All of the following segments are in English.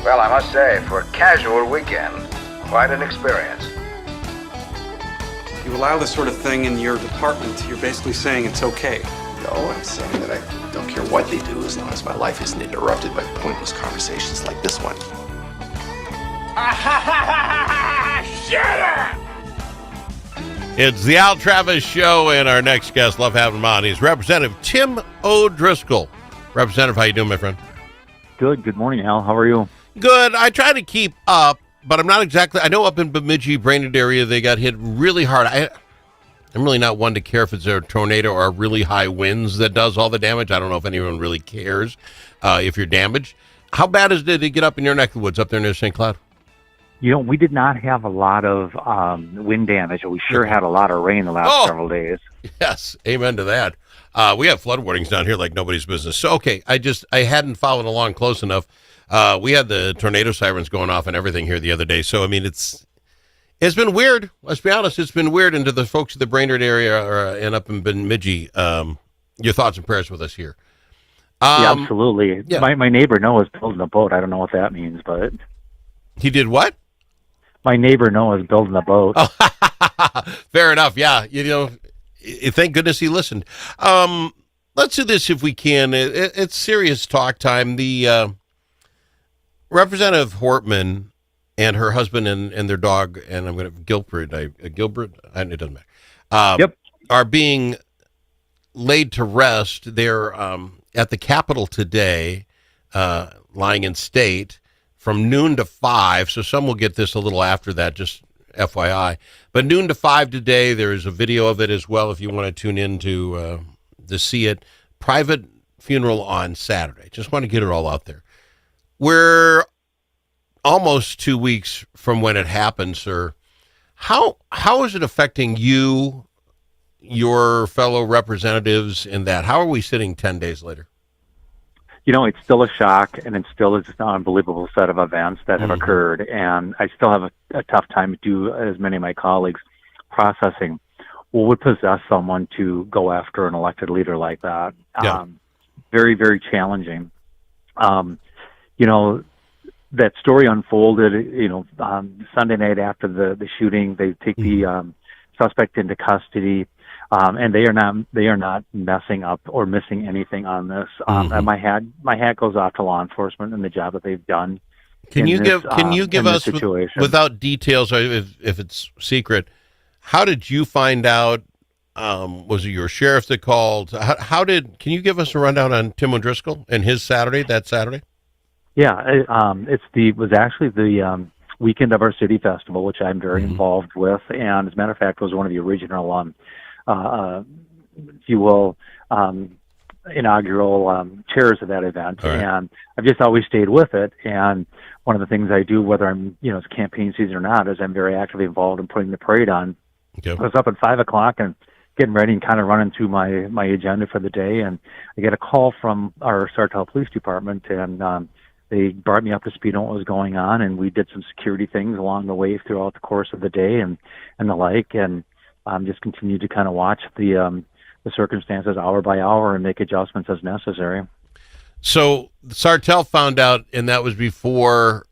Well, I must say, for a casual weekend, quite an experience. You allow this sort of thing in your department, you're basically saying it's okay. No, I'm saying that I don't care what they do as long as my life isn't interrupted by pointless conversations like this one. Shut up! It's the Al Travis Show, and our next guest, love having him on. He's Representative Tim O'Driscoll. Representative, how you doing, my friend? Good. Good morning, Al. How are you? Good. I try to keep up, but I'm not exactly. I know up in Bemidji, Brainerd area, they got hit really hard. I'm really not one to care if it's a tornado or really high winds that does all the damage. I don't know if anyone really cares if you're damaged. How bad did it get up in your neck of the woods up there near St. Cloud? You know, we did not have a lot of wind damage. We sure had a lot of rain the last several days. Yes, amen to that. We have flood warnings down here like nobody's business. So, okay, I hadn't followed along close enough. We had the tornado sirens going off and everything here the other day. So, I mean, it's been weird. Let's be honest. It's been weird. And to the folks in the Brainerd area and up in Bemidji, your thoughts and prayers with us here. Yeah, absolutely. Yeah. My neighbor Noah's building a boat. I don't know what that means, but He did what? my neighbor Noah's building a boat. Oh, fair enough. Yeah. You know, thank goodness he listened. Let's do this if we can. It's serious talk time. The Representative Hortman and her husband and their dog, and I'm going to Gilbert. It doesn't matter. Are being laid to rest. They're at the Capitol today, lying in state from noon to 5. So some will get this a little after that, just FYI. But noon to 5 today. There is a video of it as well if you want to tune in to see it. Private funeral on Saturday. Just want to get it all out there. We're almost 2 weeks from when it happened, sir. How is it affecting you, your fellow representatives in that? How are we sitting 10 days later? You know, it's still a shock, and it still is an unbelievable set of events that have occurred. And I still have a tough time to do, as many of my colleagues, processing what would possess someone to go after an elected leader like that. Yeah. Very, very challenging. You know, that story unfolded, Sunday night after the shooting. They take the suspect into custody. And they are not messing up or missing anything on this. And my hat goes off to law enforcement and the job that they've done. Can you give us, without details, or if it's secret, how did you find out? Was it your sheriff that called? Can you give us a rundown on Tim O'Driscoll and his that Saturday? Yeah, it was actually the weekend of our city festival, which I'm very involved with, and as a matter of fact, was one of the original if you will, inaugural chairs of that event. Right. And I've just always stayed with it. And one of the things I do, whether I'm, it's campaign season or not, is I'm very actively involved in putting the parade on. Okay. I was up at 5 o'clock and getting ready and kind of running through my agenda for the day. And I get a call from our Sartell Police Department, and they brought me up to speed on what was going on. And we did some security things along the way throughout the course of the day and the like. And just continue to kind of watch the circumstances hour by hour and make adjustments as necessary. So Sartell found out, and that was before,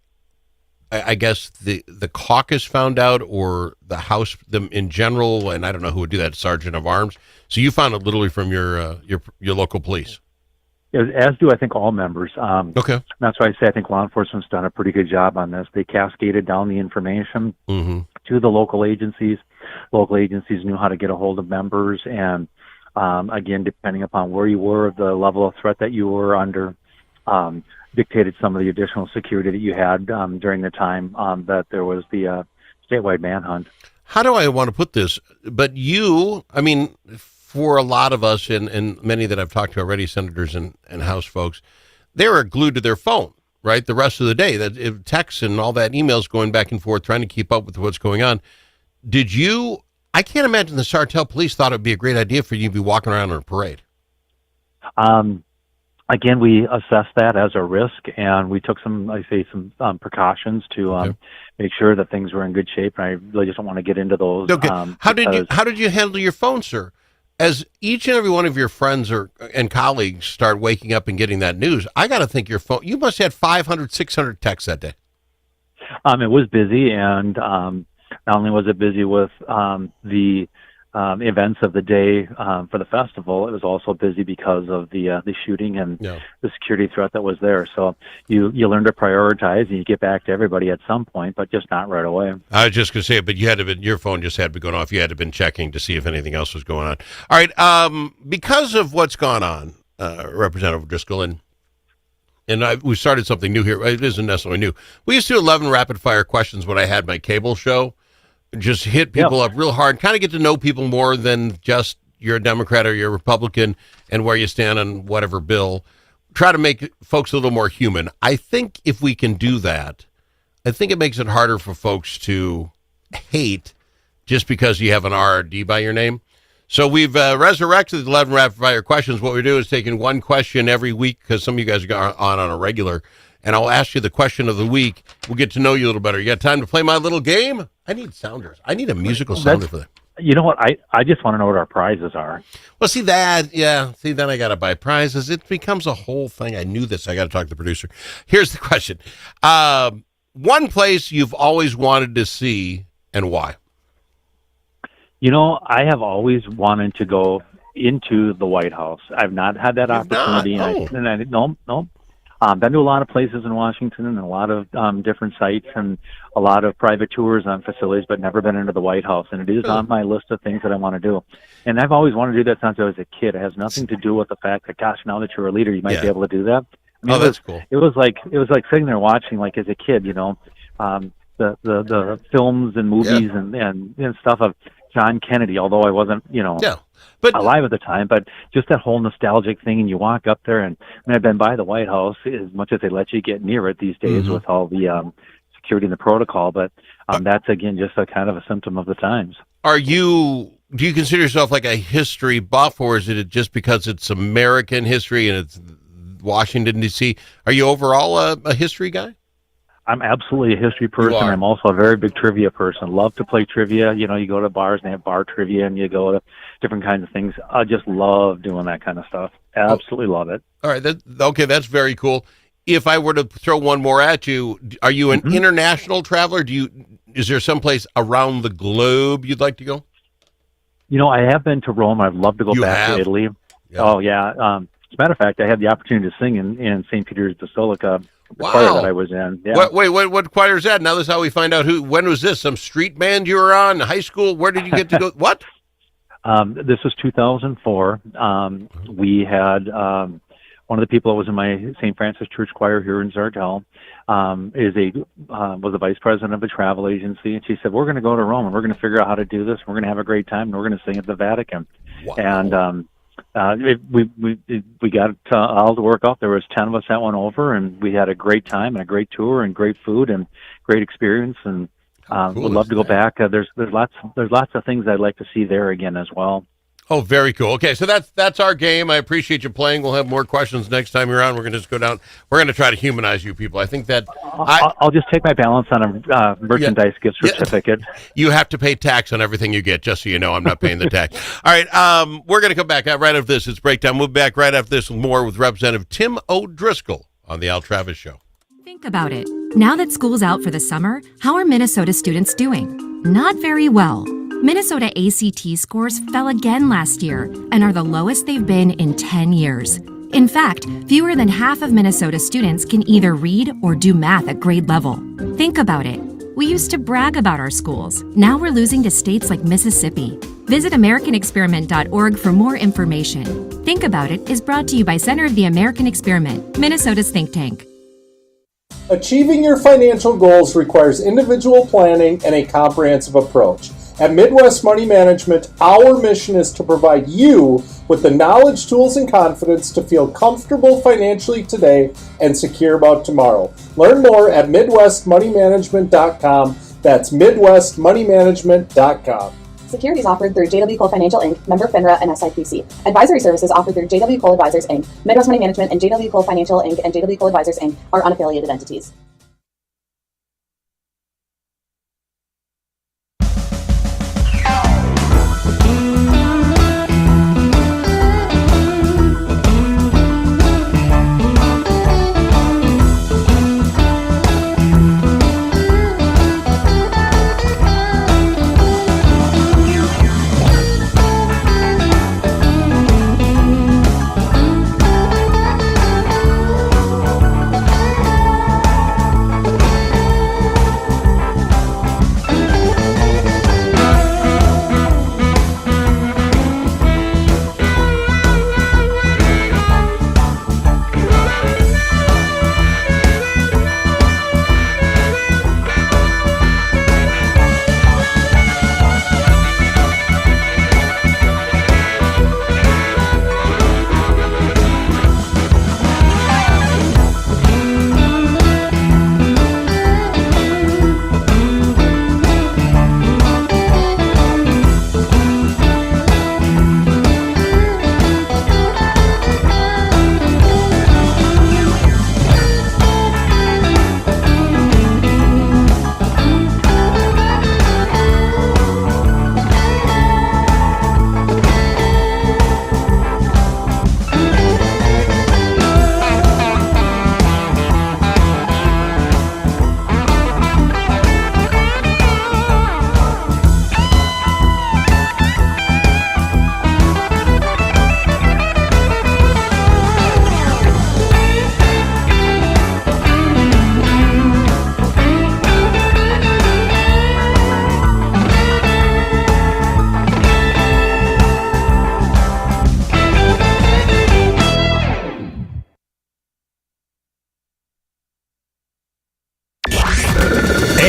I guess, the caucus found out, or the House them in general, and I don't know who would do that, Sergeant of Arms. So you found it literally from your local police. As do, I think, all members. Okay. That's why I say I think law enforcement's done a pretty good job on this. They cascaded down the information to the local agencies. Local agencies knew how to get a hold of members, and again, depending upon where you were, the level of threat that you were under, dictated some of the additional security that you had during the time that there was the statewide manhunt. How do I want to put this? But you, I mean, for a lot of us, and many that I've talked to already, senators and House folks, they were glued to their phone, right, the rest of the day. That texts and all that, emails going back and forth, trying to keep up with what's going on. Did you? I can't imagine the Sartell police thought it would be a great idea for you to be walking around on a parade. Again, we assessed that as a risk, and we took some precautions to make sure that things were in good shape. And I really just don't want to get into those. Okay. How did you handle your phone, sir? as each and every one of your friends and colleagues start waking up and getting that news, I got to think your phone, you must have had 500, 600 texts that day. It was busy, and not only was it busy with the events of the day for the festival, it was also busy because of the shooting and the security threat that was there. So you learn to prioritize, and you get back to everybody at some point, but just not right away. I was just going to say it, but you had to been, your phone just had to be going off. You had to been checking to see if anything else was going on. All right, because of what's gone on, Representative Driscoll, and we started something new here. It isn't necessarily new. We used to do 11 rapid fire questions when I had my cable show. Just hit people up real hard, kind of get to know people more than just you're a Democrat or you're a Republican and where you stand on whatever bill. Try to make folks a little more human. I think if we can do that, I think it makes it harder for folks to hate just because you have an RRD by your name. So we've resurrected 11 rapid fire questions. What we do is taking one question every week because some of you guys are on a regular. And I'll ask you the question of the week. We'll get to know you a little better. You got time to play my little game? I need sounders. I need a musical sounder for that. You know what? I just want to know what our prizes are. Well, see that? Yeah. See, then I got to buy prizes. It becomes a whole thing. I knew this. I got to talk to the producer. Here's the question. One place you've always wanted to see and why? You know, I have always wanted to go into the White House. I've not had that opportunity. No. Been to a lot of places in Washington and a lot of different sites and a lot of private tours on facilities, but never been into the White House. And it is on my list of things that I want to do. And I've always wanted to do that since I was a kid. It has nothing to do with the fact that, gosh, now that you're a leader, you might be able to do that. I mean, that's cool. It was like sitting there watching, like as a kid, you know, the films and movies and stuff of John Kennedy, although I wasn't, alive at the time, but just that whole nostalgic thing. And you walk up there, and I've been by the White House as much as they let you get near it these days with all the security and the protocol. But that's, again, just a kind of a symptom of the times. Do you consider yourself like a history buff, or is it just because it's American history and it's Washington, D.C.? Are you overall a history guy? I'm absolutely a history person. I'm also a very big trivia person. Love to play trivia. You know, you go to bars and they have bar trivia, and you go to different kinds of things. I just love doing that kind of stuff. Absolutely love it. All right. That's very cool. If I were to throw one more at you, are you an international traveler? Is there someplace around the globe you'd like to go? You know, I have been to Rome. I'd love to go back to Italy. Yeah. Oh, yeah. As a matter of fact, I had the opportunity to sing in St. Peter's Basilica. The choir that I was in. Yeah. What choir is that? Now this is how we find out when was this? Some street band you were on? High school? Where did you get to go? What? This was 2004. We had one of the people that was in my St. Francis Church choir here in Zardel was a vice president of a travel agency, and she said, "We're going to go to Rome and we're going to figure out how to do this. We're going to have a great time, and we're going to sing at the Vatican." Wow. And we got all to work off. There was 10 of us that went over, and we had a great time and a great tour and great food and great experience. And would love to go back. There's lots of things I'd like to see there again as well. Oh, very cool. Okay, so that's our game. I appreciate you playing. We'll have more questions next time you're on. We're going to just go down. We're going to try to humanize you people. I think that I'll just take my balance on a merchandise gift certificate. You have to pay tax on everything you get, just so you know. I'm not paying the tax. All right, we're going to come back right after this. It's Breakdown. We'll be back right after this with more with Representative Tim O'Driscoll on the Al Travis Show. Think about it. Now that school's out for the summer, how are Minnesota students doing? Not very well. Minnesota ACT scores fell again last year and are the lowest they've been in 10 years. In fact, fewer than half of Minnesota students can either read or do math at grade level. Think about it. We used to brag about our schools. Now we're losing to states like Mississippi. Visit AmericanExperiment.org for more information. Think About It is brought to you by Center of the American Experiment, Minnesota's think tank. Achieving your financial goals requires individual planning and a comprehensive approach. At Midwest Money Management, our mission is to provide you with the knowledge, tools, and confidence to feel comfortable financially today and secure about tomorrow. Learn more at MidwestMoneyManagement.com. That's MidwestMoneyManagement.com. Securities offered through JW Cole Financial Inc., member FINRA and SIPC. Advisory services offered through JW Cole Advisors Inc. Midwest Money Management and JW Cole Financial Inc. and JW Cole Advisors Inc. are unaffiliated entities.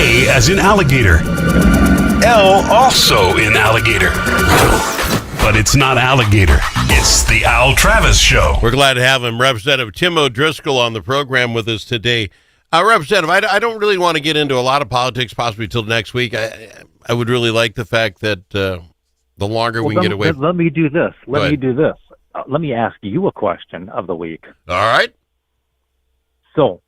A as in alligator. L also in alligator. But it's not alligator. It's the Al Travis Show. We're glad to have him, Representative Tim O'Driscoll, on the program with us today. Representative, I don't really want to get into a lot of politics possibly till next week. I would really like the fact that the longer we can get away. Let me do this. Let me ask you a question of the week. All right. So,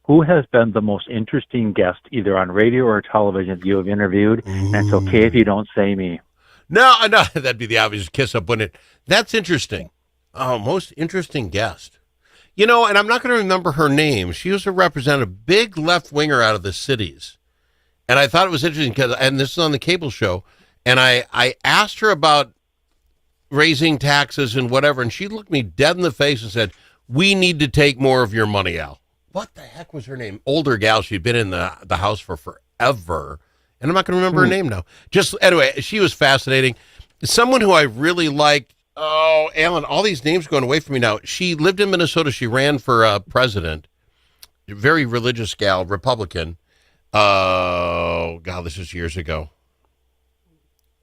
who has been the most interesting guest, either on radio or television, you have interviewed? And it's okay if you don't say me. No, that'd be the obvious kiss up, wouldn't it? That's interesting. Oh, most interesting guest. You know, and I'm not going to remember her name. She was a representative, big left winger out of the cities. And I thought it was interesting because, and this is on the cable show, and I asked her about raising taxes and whatever, and she looked me dead in the face and said, "We need to take more of your money, Al." What the heck was her name? Older gal. She'd been in the House for forever. And I'm not going to remember her name now. Just, anyway, she was fascinating. Someone who I really liked. Oh, Alan, all these names are going away from me now. She lived in Minnesota. She ran for president. Very religious gal, Republican. Oh, God, this is years ago.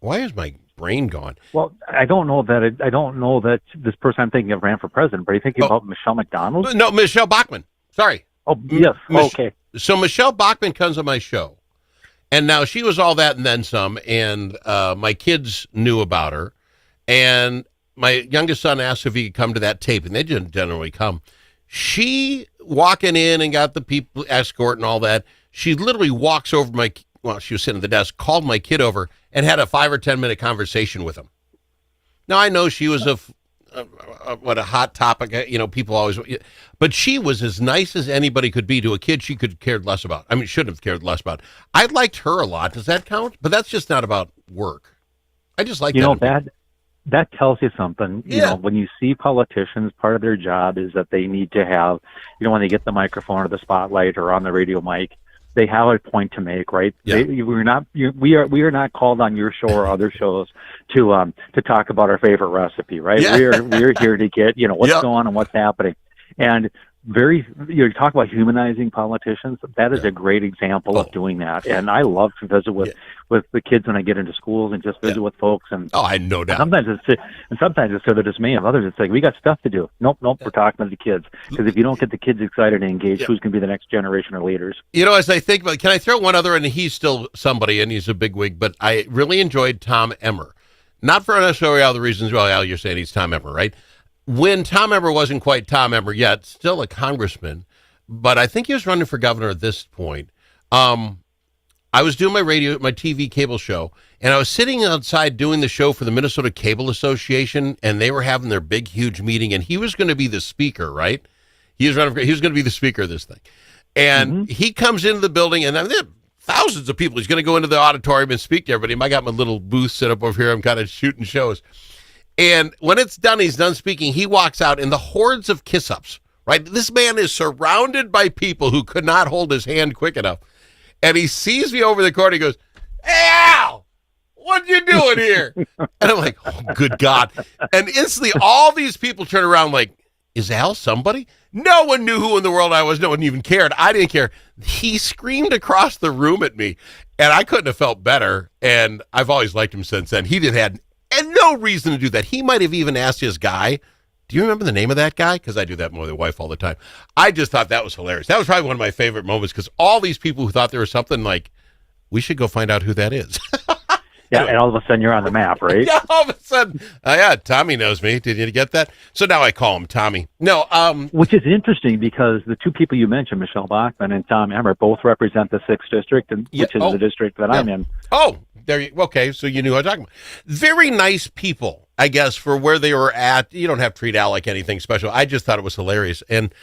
Why is my brain gone? Well, I don't know that this person I'm thinking of ran for president, but are you thinking about Michelle McDonald? No, Michelle Bachmann. Sorry. Oh, yes. Okay. So Michelle Bachmann comes on my show, and now she was all that and then some, and my kids knew about her, and my youngest son asked if he could come to that tape, and they didn't generally come. She, walking in and got the people escort and all that, she literally walks over she was sitting at the desk, called my kid over, and had a 5 or 10 minute conversation with him. Now, I know she was a hot topic, people always, but she was as nice as anybody could be to a kid she could have cared less about. I mean, shouldn't have cared less about. I liked her a lot. Does that count? But that's just not about work. I just like that tells you something. You know, when you see politicians, part of their job is that they need to have, when they get the microphone or the spotlight or on the radio mic, they have a point to make, right? Yeah. We are not called on your show or other shows to talk about our favorite recipe, right? Yeah. We're here to get what's going on and what's happening, and you talk about humanizing politicians. That is a great example of doing that, and I love to visit with the kids when I get into schools and just visit with folks. And I know that. Sometimes it's to the dismay of others. It's like, we got stuff to do. Nope. We're talking to the kids, because if you don't get the kids excited and engaged, who's going to be the next generation of leaders? As I think about, can I throw one other? And he's still somebody, and he's a bigwig, but I really enjoyed Tom Emmer, not for necessarily all the reasons. Well, Al, you're saying he's Tom Emmer, right? When Tom Emmer wasn't quite Tom Emmer yet, still a congressman, but I think he was running for governor at this point. I was doing my TV cable show, and I was sitting outside doing the show for the Minnesota Cable Association, and they were having their big, huge meeting, and he was going to be the speaker, right? He was going to be the speaker of this thing. And he comes into the building, and there are thousands of people. He's going to go into the auditorium and speak to everybody. I got my little booth set up over here. I'm kind of shooting shows. And when it's done, he's done speaking, he walks out in the hordes of kiss-ups, right? This man is surrounded by people who could not hold his hand quick enough. And he sees me over the corner. He goes, "Hey, Al, what you doing here?" And I'm like, "Oh, good God." And instantly, all these people turn around like, "Is Al somebody?" No one knew who in the world I was. No one even cared. I didn't care. He screamed across the room at me, and I couldn't have felt better. And I've always liked him since then. He had no reason to do that. He might have even asked his guy, "Do you remember the name of that guy?" Because I do that with my wife all the time. I just thought that was hilarious. That was probably one of my favorite moments, because all these people who thought there was something like, we should go find out who that is. Yeah, and all of a sudden you're on the map, right? Yeah, all of a sudden, Tommy knows me. Did you get that? So now I call him Tommy. No, which is interesting, because the two people you mentioned, Michelle Bachmann and Tom Emmer, both represent the 6th district, which is the district that I'm in. Oh, okay, so you knew who I was talking about. Very nice people, I guess, for where they were at. You don't have to treat Al like anything special. I just thought it was hilarious. And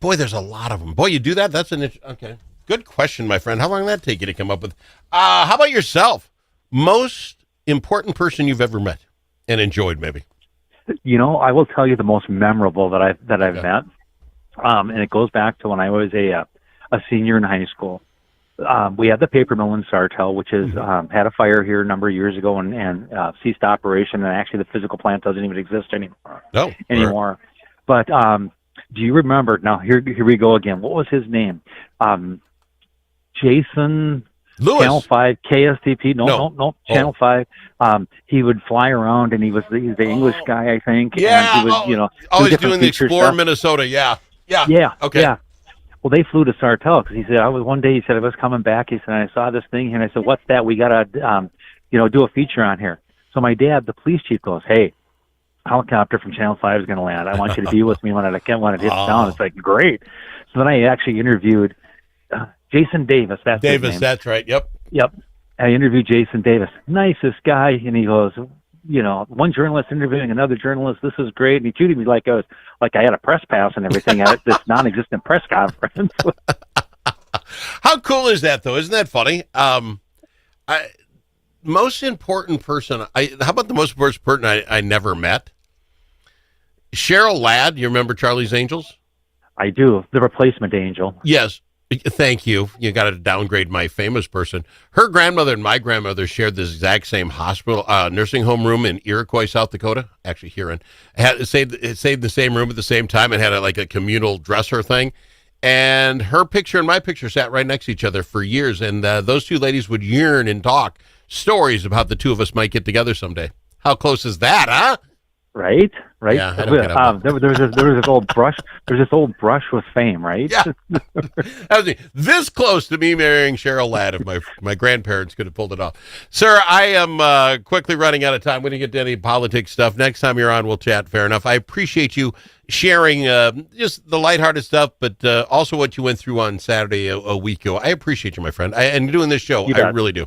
boy, there's a lot of them. Boy, you do that? That's okay. Good question, my friend. How long did that take you to come up with? How about yourself? Most important person you've ever met and enjoyed, maybe? I will tell you the most memorable that I've met, and it goes back to when I was a senior in high school. We had the paper mill in Sartell, which is had a fire here a number of years ago and ceased operation, and actually the physical plant doesn't even exist anymore. Sure. But do you remember? Now here we go again. What was his name? Jason Lewis. Channel 5 KSTP. No, Channel 5. He would fly around, and he's the English guy, I think. Yeah. And he would, always do doing the feature Explore stuff. Minnesota. Yeah. Okay. Yeah. Well, they flew to Sartell because he said one day he said I was coming back. He said I saw this thing here, and I said, "What's that? We gotta do a feature on here." So my dad, the police chief, goes, "Hey, helicopter from Channel 5 is going to land. I want you to be with me when it hits down." It's like, great. So then I actually interviewed Jason Davis. That's his name. That's right. Yep. I interviewed Jason Davis, nicest guy, and he goes, one journalist interviewing another journalist. This is great. And he treated me like I had a press pass and everything at this non-existent press conference. How cool is that, though? Isn't that funny? Most important person. How about the most important person I never met? Cheryl Ladd. You remember Charlie's Angels? I do. The replacement angel. Yes. Thank you. You got to downgrade my famous person. Her grandmother and my grandmother shared this exact same hospital, nursing home room in Iroquois, South Dakota. Actually, Huron. It saved the same room at the same time and had a communal dresser thing. And her picture and my picture sat right next to each other for years. And those two ladies would yearn and talk stories about the two of us might get together someday. How close is that, huh? Right. Yeah, I don't get up. There was this old brush. There's this old brush with fame, right? Yeah. That was this close to me marrying Cheryl Ladd if my grandparents could have pulled it off. Sir, I am quickly running out of time. We didn't get to any politics stuff. Next time you're on, we'll chat. Fair enough. I appreciate you sharing just the lighthearted stuff, but also what you went through on Saturday a week ago. I appreciate you, my friend. And doing this show, I really do.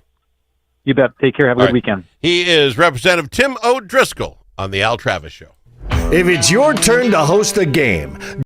You bet. Take care. Have a good weekend. He is Representative Tim O'Driscoll on the Al Travis Show. If it's your turn to host a game,